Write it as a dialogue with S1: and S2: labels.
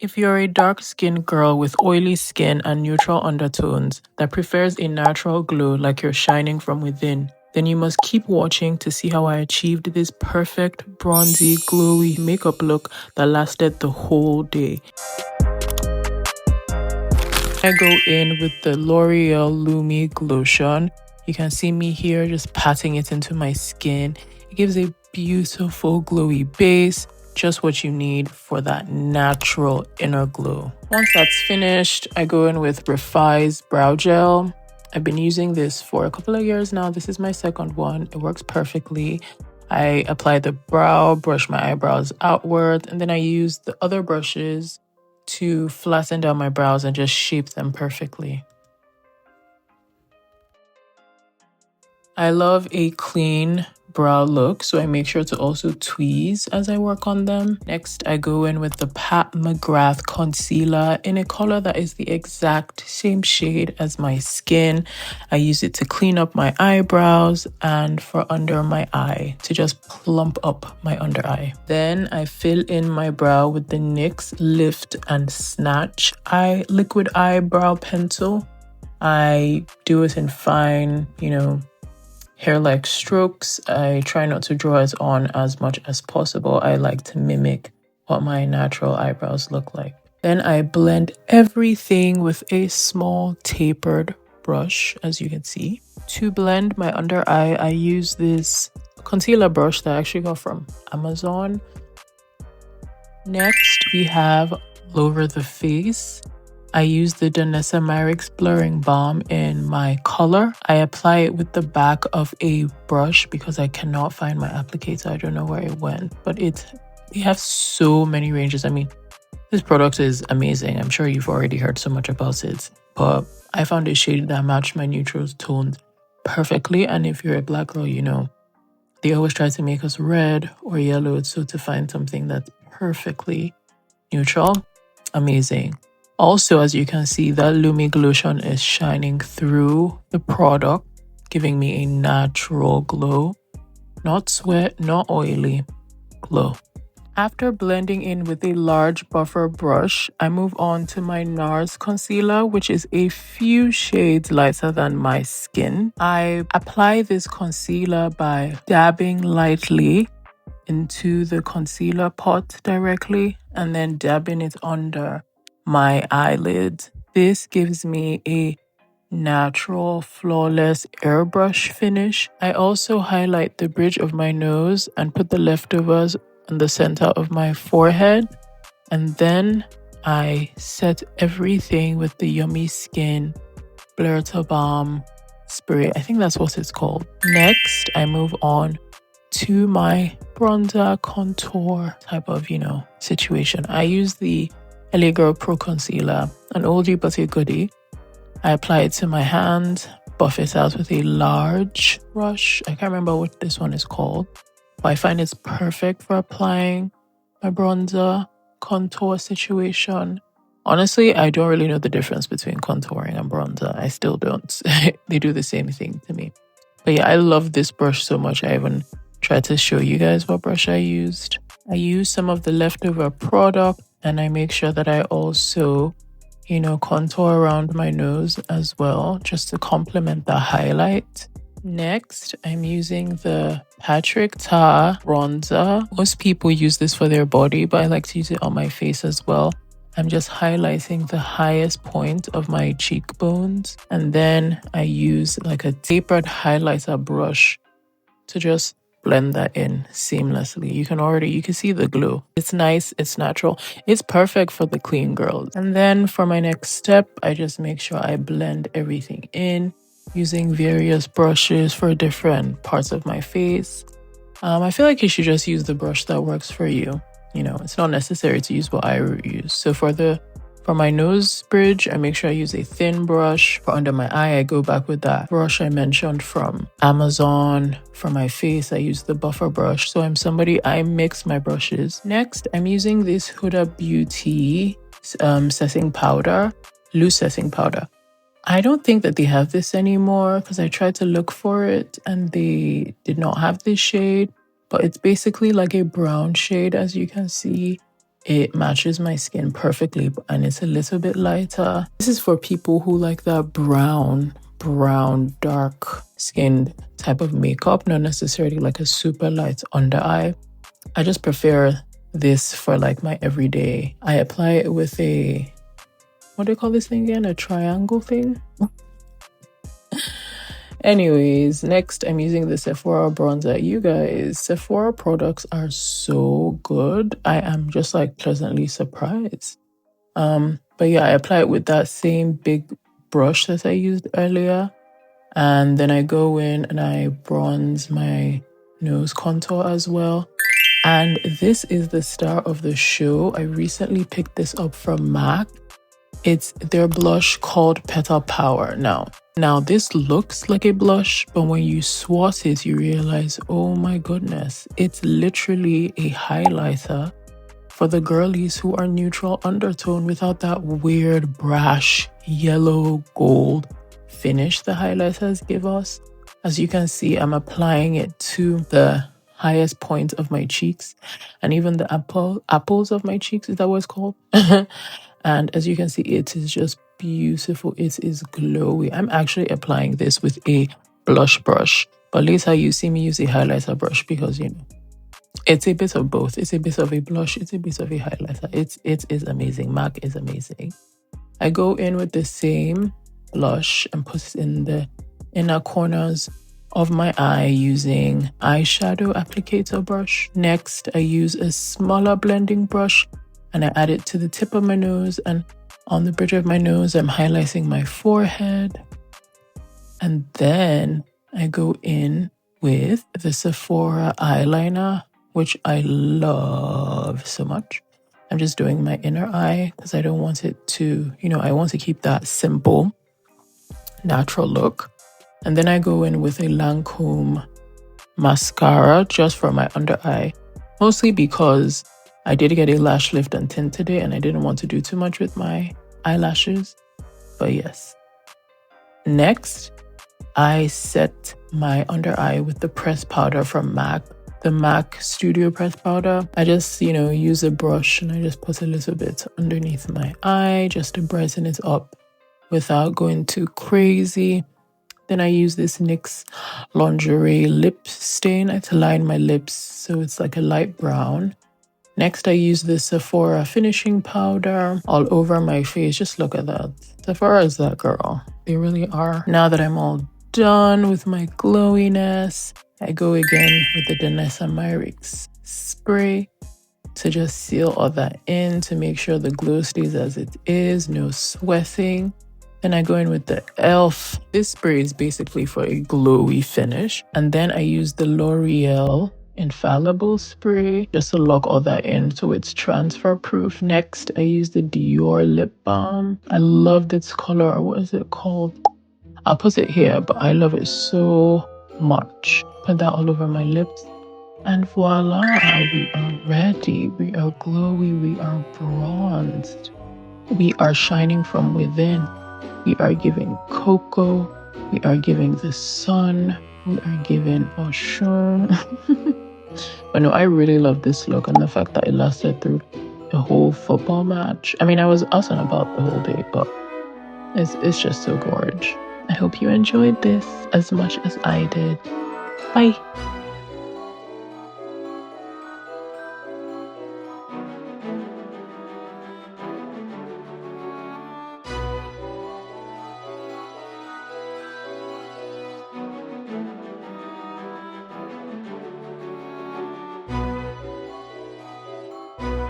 S1: If you're a dark-skinned girl with oily skin and neutral undertones that prefers a natural glow like you're shining from within, then you must keep watching to see how I achieved this perfect, bronzy, glowy makeup look that lasted the whole day. I go in with the L'Oreal Lumi Glotion. You can see me here just patting it into my skin. It gives a beautiful glowy base, just what you need for that natural inner glow. Once that's finished, I go in with Refy's Brow Gel. I've been using this for a couple of years now. This is my second one. It works perfectly. I apply the brow, brush my eyebrows outward, and then I use the other brushes to flatten down my brows and just shape them perfectly. I love a clean brow look, so I make sure to also tweeze as I work on them. Next, I go in with the McGrath Concealer in a color that is the exact same shade as my skin. I use it to clean up my eyebrows and for under my eye to just plump up my under eye. Then I fill in my brow with the NYX Lift and Snatch liquid eyebrow pencil. I do it in fine, hair-like strokes. I try not to draw it on as much as possible. I like to mimic what my natural eyebrows look like. Then I blend everything with a small tapered brush, as you can see. To blend my under eye, I use this concealer brush that I actually got from Amazon. Next, we have all over the face. I use the Danessa Myricks Blurring Balm in my color. I apply it with the back of a brush because I cannot find my applicator. I don't know where it went, but they have so many ranges. I mean, this product is amazing. I'm sure you've already heard so much about it, but I found a shade that matched my neutral tones perfectly. And if you're a black girl, they always try to make us red or yellow. So to find something that's perfectly neutral, amazing. Also, as you can see, that Lumi Glotion is shining through the product, giving me a natural glow. Not sweat, not oily, glow. After blending in with a large buffer brush, I move on to my NARS Concealer, which is a few shades lighter than my skin. I apply this concealer by dabbing lightly into the concealer pot directly and then dabbing it under my eyelids. This gives me a natural, flawless airbrush finish. I also highlight the bridge of my nose and put the leftovers on the center of my forehead. And then I set everything with the Yummy Skin Blur to Balm spray. I think that's what it's called. Next, I move on to my bronzer contour type of, situation. I use the LA Girl Pro Concealer, an oldie but a goodie. I apply it to my hand, buff it out with a large brush. I can't remember what this one is called, but I find it's perfect for applying my bronzer contour situation. Honestly, I don't really know the difference between contouring and bronzer. I still don't. They do the same thing to me. But yeah, I love this brush so much. I even tried to show you guys what brush I used. I used some of the leftover product and I make sure that I also, contour around my nose as well, just to complement the highlight. Next, I'm using the Patrick Ta bronzer. Most people use this for their body, but I like to use it on my face as well. I'm just highlighting the highest point of my cheekbones. And then I use like a tapered highlighter brush to just blend that in seamlessly. You can see the glow. It's nice, it's natural, it's perfect for the clean girls. And then for my next step, I just make sure I blend everything in using various brushes for different parts of my face. I feel like you should just use the brush that works for you. It's not necessary to use what I use. So for my nose bridge, I make sure I use a thin brush. For under my eye, I go back with that brush I mentioned from Amazon. For my face, I use the buffer brush. So I mix my brushes. Next, I'm using this Huda Beauty setting powder, loose setting powder. I don't think that they have this anymore because I tried to look for it and they did not have this shade. But it's basically like a brown shade, as you can see. It matches my skin perfectly and it's a little bit lighter. This is for people who like that brown, dark skinned type of makeup, not necessarily like a super light under eye. I just prefer this for like my everyday. I apply it with a, what do you call this thing again? A triangle thing? Anyways, next I'm using the Sephora Bronzer. You guys, Sephora products are so good. I am just like pleasantly surprised. But yeah, I apply it with that same big brush that I used earlier. And then I go in and I bronze my nose contour as well. And this is the star of the show. I recently picked this up from MAC. It's their blush called Petal Power. Now this looks like a blush, but when you swatch it, you realize, oh my goodness, it's literally a highlighter for the girlies who are neutral undertone without that weird brash yellow gold finish the highlighters give us. As you can see, I'm applying it to the highest point of my cheeks and even the apples of my cheeks. Is that what it's called? And as you can see, it is just beautiful. It is glowy. I'm actually applying this with a blush brush, but later you see me use a highlighter brush because, you know, it's a bit of both. It's a bit of a blush. It's a bit of a highlighter. It is amazing. MAC is amazing. I go in with the same blush and put it in the inner corners of my eye using eyeshadow applicator brush. Next, I use a smaller blending brush and I add it to the tip of my nose, and on the bridge of my nose, I'm highlighting my forehead. And then I go in with the Sephora eyeliner, which I love so much. I'm just doing my inner eye because I don't want it to, you know, I want to keep that simple, natural look. And then I go in with a Lancome mascara just for my under eye, mostly because I did get a lash lift and tint today and I didn't want to do too much with my eyelashes, but yes. Next, I set my under eye with the pressed powder from MAC, the MAC Studio Pressed Powder. I just, you know, use a brush and I just put a little bit underneath my eye just to brighten it up without going too crazy. Then I use this NYX Lingerie lip stain to line my lips so it's like a light brown. Next, I use the Sephora finishing powder all over my face. Just look at that. Sephora is that girl. They really are. Now that I'm all done with my glowiness, I go again with the Danessa Myricks spray to just seal all that in to make sure the glow stays as it is, no sweating. Then I go in with the e.l.f. This spray is basically for a glowy finish. And then I use the L'Oreal Infallible spray just to lock all that in so it's transfer proof. Next, I use the Dior lip balm. I love this color. What is it called? I'll put it here, but I love it so much. Put that all over my lips. And voila, we are ready. We are glowy. We are bronzed. We are shining from within. We are giving cocoa. We are giving the sun. We are giving Oshun. But no, I really love this look and the fact that it lasted through the whole football match. I mean, I was out and about the whole day, but it's just so gorgeous. I hope you enjoyed this as much as I did. Bye.